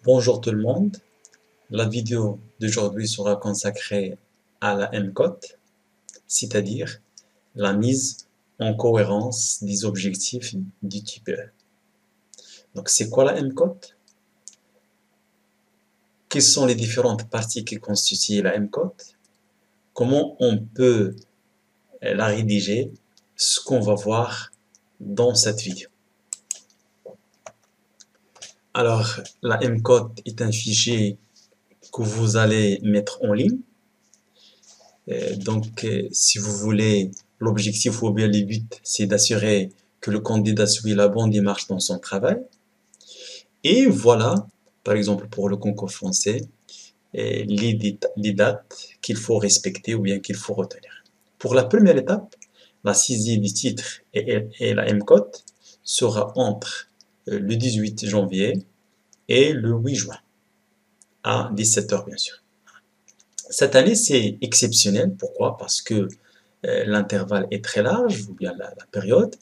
Bonjour tout le monde, la vidéo d'aujourd'hui sera consacrée à la M-Cote, c'est-à-dire la mise en cohérence des objectifs du type E. Donc c'est quoi la M-Cote? Quelles sont les différentes parties qui constituent la M-Cote? Comment on peut la rédiger? Ce qu'on va voir dans cette vidéo. Alors la M-Cote est un fichier que vous allez mettre en ligne. Si vous voulez, l'objectif ou bien le but, c'est d'assurer que le candidat suit la bonne démarche dans son travail. Et voilà, par exemple pour le concours français, les dates qu'il faut respecter ou bien qu'il faut retenir. Pour la première étape, la saisie du titre et la M-Cote sera entre le 18 janvier et le 8 juin, à 17 h bien sûr. Cette année, c'est exceptionnel. Pourquoi? Parce que l'intervalle est très large, ou bien la période.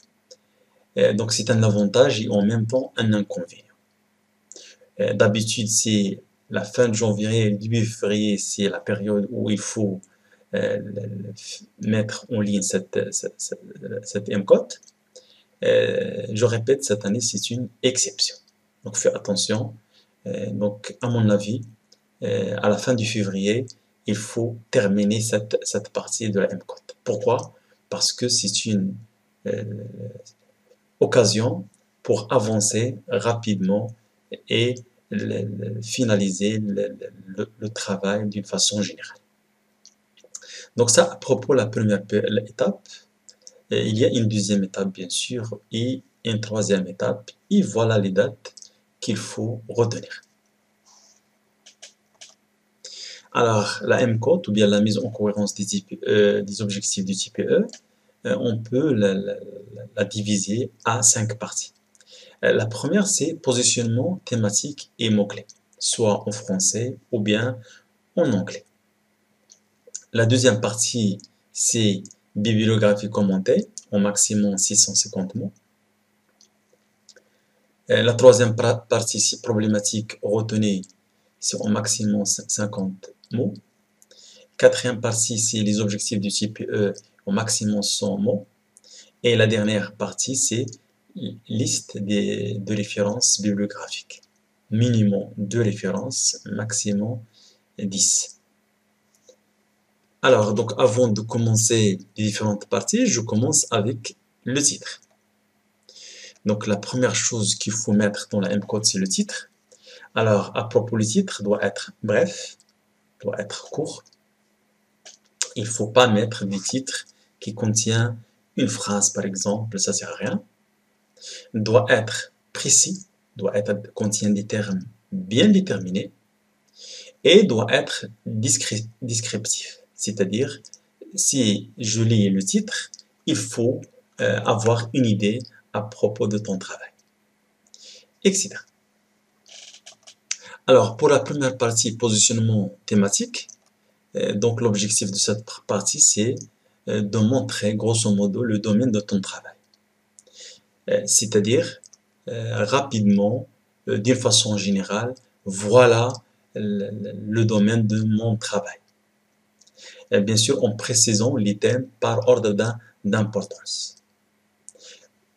Donc c'est un avantage et en même temps un inconvénient. D'habitude, c'est la fin de janvier et le début février, c'est la période où il faut mettre en ligne cette M-Cote. Je répète, cette année, c'est une exception. Donc fais attention. Donc à mon avis, à la fin du février, il faut terminer cette partie de la M-Cote. Pourquoi? Parce que c'est une euh, occasion pour avancer rapidement et finaliser le travail d'une façon générale. Donc ça, à propos de la première étape, il y a une deuxième étape bien sûr et une troisième étape. Et voilà les dates qu'il faut retenir. Alors, la M-Cote, ou bien la mise en cohérence des objectifs du type E, on peut la diviser à 5 parties. La première, c'est positionnement thématique et mots-clés, soit en français ou bien en anglais. La deuxième partie, c'est bibliographie commentée, au maximum 650 mots. La troisième partie, c'est problématique retenue, c'est au maximum 50 mots. Quatrième partie, c'est les objectifs du type E, au maximum 100 mots. Et la dernière partie, c'est liste de références bibliographiques. Minimum 2 références, maximum 10. Alors, donc avant de commencer les différentes parties, je commence avec le titre. Donc la première chose qu'il faut mettre dans la M-Code, c'est le titre. Alors, à propos du titre, doit être bref, doit être court. Il ne faut pas mettre des titres qui contiennent une phrase, par exemple, ça ne sert à rien. Doit être précis, contient des termes bien déterminés et doit être descriptif. C'est-à-dire, si je lis le titre, il faut avoir une idée à propos de ton travail, etc. Alors, pour la première partie, positionnement thématique, donc l'objectif de cette partie, c'est de montrer grosso modo le domaine de ton travail. C'est-à-dire, rapidement, d'une façon générale, voilà le domaine de mon travail. Bien sûr, en précisant les thèmes par ordre d'importance.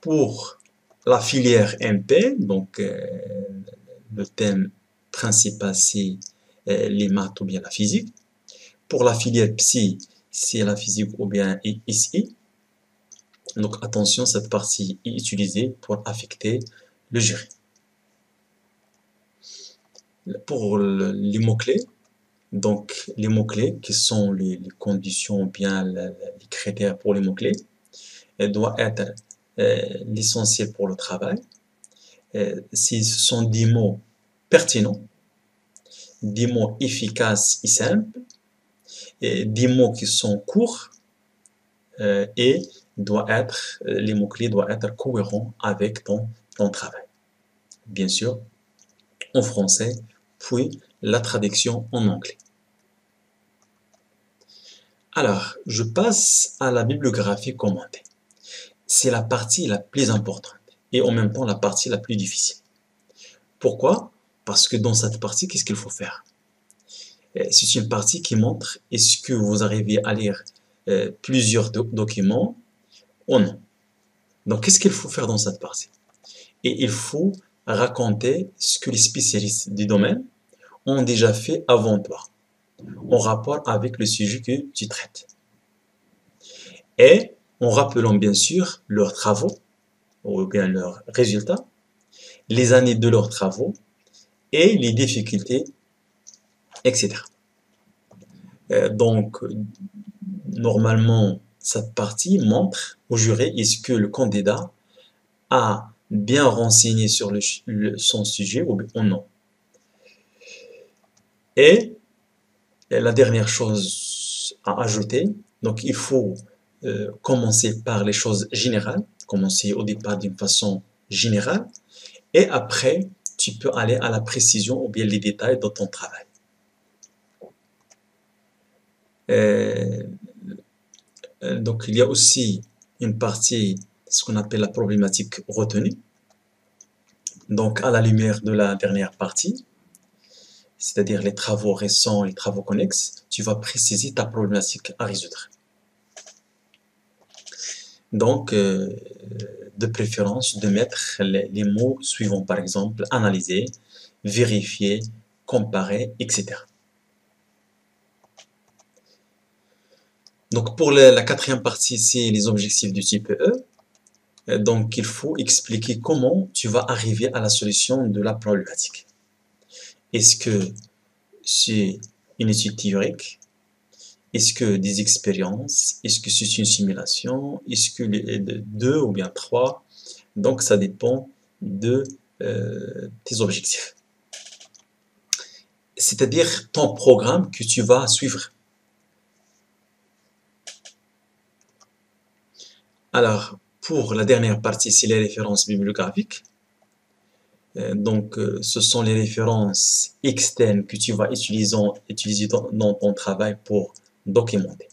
Pour la filière MP, donc le thème principal, c'est les maths ou bien la physique. Pour la filière psy, c'est la physique ou bien SI. Donc attention, cette partie est utilisée pour affecter le jury. Pour les mots-clés, donc les mots-clés, qui sont les conditions ou bien les critères pour les mots-clés, elle doit être l'essentiel pour le travail. Si ce sont des mots pertinents, des mots efficaces et simples, et des mots qui sont courts, et les mots-clés doivent être cohérents avec ton travail. Bien sûr, en français, puis la traduction en anglais. Alors, je passe à la bibliographie commentée. C'est la partie la plus importante et en même temps la partie la plus difficile. Pourquoi? Parce que dans cette partie, qu'est-ce qu'il faut faire? C'est une partie qui montre est-ce que vous arrivez à lire plusieurs documents ou non. Donc, qu'est-ce qu'il faut faire dans cette partie? Et il faut raconter ce que les spécialistes du domaine ont déjà fait avant toi, en rapport avec le sujet que tu traites. Et en rappelant bien sûr leurs travaux, ou bien leurs résultats, les années de leurs travaux et les difficultés, etc. Donc, normalement, cette partie montre au juré est-ce que le candidat a bien renseigné sur son sujet ou non. Et la dernière chose à ajouter, donc il faut commencer par les choses générales, commencer au départ d'une façon générale, et après, tu peux aller à la précision ou bien les détails de ton travail. Euh, donc, il y a aussi une partie, ce qu'on appelle la problématique retenue. Donc, à la lumière de la dernière partie, c'est-à-dire les travaux récents, les travaux connexes, tu vas préciser ta problématique à résoudre. Donc, de préférence, de mettre les mots suivants, par exemple, analyser, vérifier, comparer, etc. Donc, pour la quatrième partie, c'est les objectifs du type E. Donc, il faut expliquer comment tu vas arriver à la solution de la problématique. Est-ce que c'est une étude théorique? Est-ce que des expériences? Est-ce que c'est une simulation? Est-ce que les deux ou bien trois? Donc, ça dépend de tes objectifs. C'est-à-dire ton programme que tu vas suivre. Alors, pour la dernière partie, c'est les références bibliographiques. Donc, ce sont les références externes que tu vas utiliser dans ton travail pour documenter.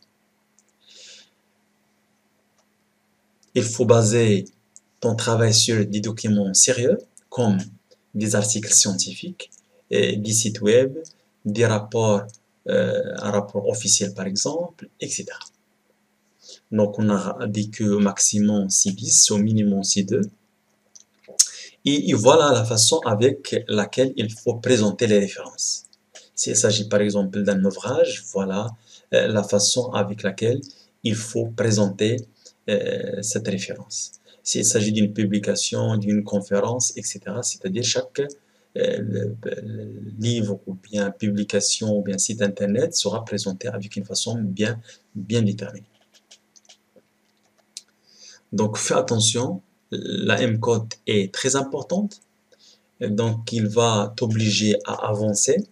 Il faut baser ton travail sur des documents sérieux, comme des articles scientifiques, des sites web, des rapports, un rapport officiel par exemple, etc. Donc, on a dit que au maximum 6 bis, au minimum 6.2. Et voilà la façon avec laquelle il faut présenter les références. S'il s'agit par exemple d'un ouvrage, voilà la façon avec laquelle il faut présenter cette référence. S'il s'agit d'une publication, d'une conférence, etc., c'est-à-dire chaque livre ou bien publication ou bien site internet sera présenté avec une façon bien déterminée. Donc fais attention, la M-code est très importante, donc il va t'obliger à avancer.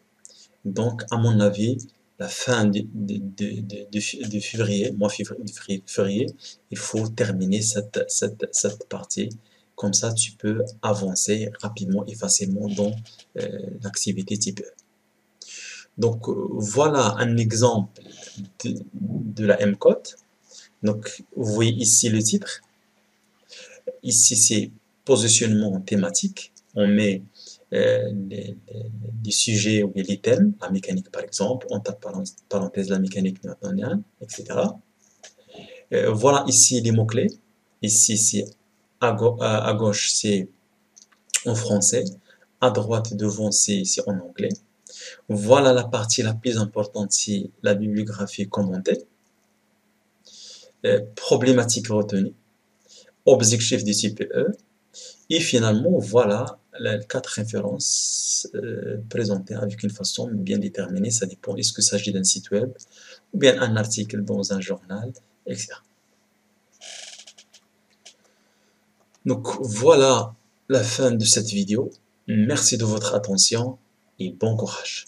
Donc à mon avis, la fin de février, mois février, il faut terminer cette partie. Comme ça, tu peux avancer rapidement et facilement dans l'activité type E. Donc voilà un exemple de la M-code. Donc vous voyez ici le titre. Ici, c'est positionnement thématique. On met les sujets ou les thèmes, la mécanique par exemple, entre parenthèses la mécanique newtonienne, etc. Voilà ici les mots-clés. Ici, c'est à gauche, c'est en français. À droite, devant, c'est en anglais. Voilà la partie la plus importante, c'est la bibliographie commentée. Problématique retenue. Objectif du CPE. Et finalement, voilà les 4 références présentées avec une façon bien déterminée. Ça dépend, est-ce qu'il s'agit d'un site web ou bien un article dans un journal, etc. Donc voilà la fin de cette vidéo. Merci de votre attention et bon courage.